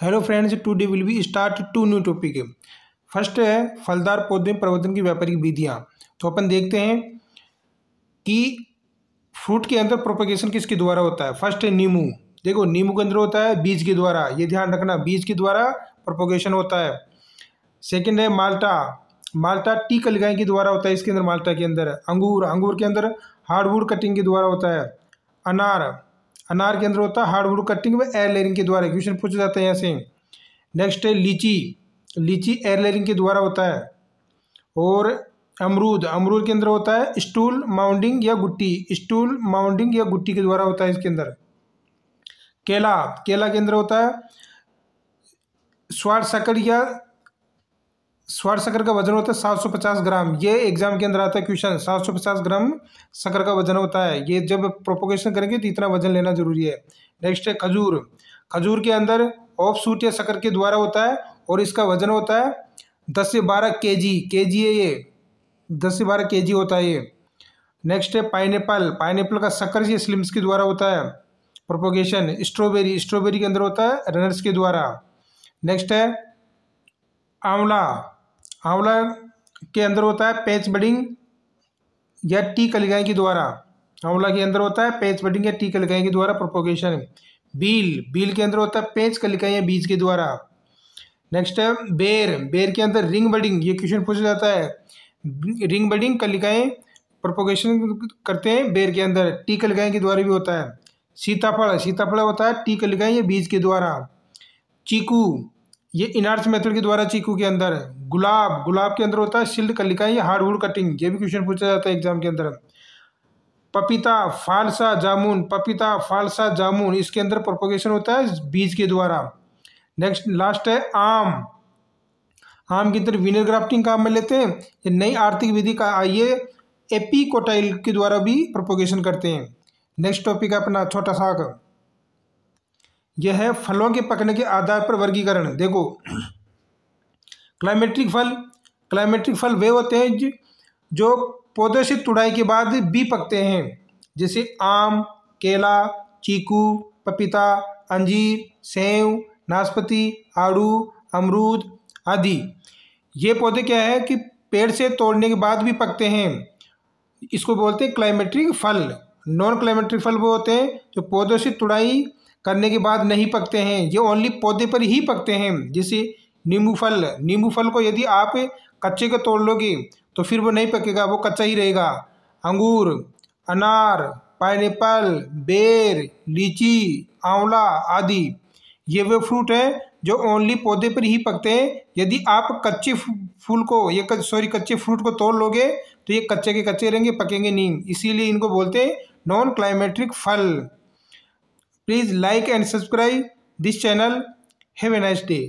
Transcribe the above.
Hello friends, today will be start to new topic. First है फलदार पौधे प्रवर्धन की व्यापारिक विधियाँ। तो अपन देखते हैं कि फ्रूट के अंदर प्रोपेगेशन किसके द्वारा होता है। फर्स्ट है नींबू। देखो नींबू के अंदर होता है बीज के द्वारा, ये ध्यान रखना, बीज के द्वारा प्रोपेगेशन होता है। सेकंड है माल्टा। माल्टा टी कलिकाएं के द्वारा होता है इसके अंदर, माल्टा के अंदर। अंगूर, अंगूर के अंदर हार्डवुड कटिंग के द्वारा होता है। अनार, अनार के अंदर होता है हार्डवुड कटिंग व एयर लेयरिंग के द्वारा। क्वेश्चन पूछा जाता है यहाँ से। नेक्स्ट है लीची। लीची एयर लेयरिंग के द्वारा होता है। और अमरूद, अमरूद के अंदर होता है स्टूल माउंटिंग या गुट्टी, स्टूल माउंटिंग या गुट्टी के द्वारा होता है इसके अंदर। केला, केला के अंदर होता है स्वाद शक्कर या स्वाद शक्कर का वजन होता है 750 ग्राम। ये एग्जाम के अंदर आता है क्वेश्चन, 750 ग्राम शक्कर का वजन होता है। ये जब प्रोपोगेशन करेंगे तो इतना वजन लेना जरूरी है। नेक्स्ट है खजूर। खजूर के अंदर ऑफ सूट या शक्कर के द्वारा होता है और इसका वजन होता है 10 से 12 केजी। केजी है ये, 10 से 12 केजी होता है ये। नेक्स्ट है पाइनएप्पल। पाइनएप्पल का शक्कर या स्लिम्स के द्वारा होता है प्रोपोगेशन। स्ट्रॉबेरी, स्ट्रॉबेरी के अंदर होता है रनर्स के द्वारा। नेक्स्ट है आंवला। आंवला के अंदर होता है पैच बडिंग या टी कलिकाएं के द्वारा। आंवला के अंदर होता है पैच बडिंग या टी कलिकाएं के द्वारा प्रोपोगेशन। बील, बील के अंदर होता है पैच कलिकाएं या बीज के द्वारा। नेक्स्ट है बेर। बेर के अंदर रिंग बडिंग, ये क्वेश्चन पूछा जाता है। रिंग बडिंग कलिकाएं प्रोपोगेशन करते हैं बेर के अंदर, टी कलिकाएं के द्वारा भी होता है। सीताफल, सीताफल होता है टी कलिकाएं या बीज के द्वारा। चीकू, ये इनर्ट मेथड के द्वारा चीकू के अंदर। गुलाब, गुलाब के अंदर होता है शिल्ड कलिकाएं या हार्डवुड कटिंग, ये भी क्वेश्चन पूछा जाता है एग्जाम के अंदर। पपीता, फालसा जामुन, पपीता फालसा जामुन, इसके अंदर प्रोपोगेशन होता है बीज के द्वारा। नेक्स्ट लास्ट है आम। आम के अंदर विनर ग्राफ्टिंग काम में लेते हैं। ये नई आर्थिक विधि का ये एपीकोटाइल के द्वारा भी प्रोपोगेशन करते हैं। नेक्स्ट टॉपिक है अपना छोटा साग। यह है फलों के पकने के आधार पर वर्गीकरण। देखो क्लाइमेट्रिक फल, क्लाइमेट्रिक फल वे होते हैं जो पौधे से तुड़ाई के बाद भी पकते हैं, जैसे आम, केला, चीकू, पपीता, अंजीर, सेव, नाशपाती, आड़ू, अमरूद आदि। ये पौधे क्या है कि पेड़ से तोड़ने के बाद भी पकते हैं, इसको बोलते हैं क्लाइमेट्रिक फल। नॉन क्लाइमेट्रिक फल वो होते हैं जो पौधों से तुड़ाई करने के बाद नहीं पकते हैं, ये ओनली पौधे पर ही पकते हैं। जैसे नींबू फल, नींबू फल को यदि आप कच्चे को तोड़ लोगे तो फिर वो नहीं पकेगा, वो कच्चा ही रहेगा। अंगूर, अनार, पाइनएप्पल, बेर, लीची, आंवला आदि ये वे फ्रूट हैं जो ओनली पौधे पर ही पकते हैं। यदि आप कच्चे फूल को कच्चे फ्रूट को तोड़ लोगे तो ये कच्चे के कच्चे रहेंगे, पकेंगे नहीं, इसीलिए इनको बोलते हैं नॉन क्लाइमेट्रिक फल। Please like and subscribe this channel. Have a nice day.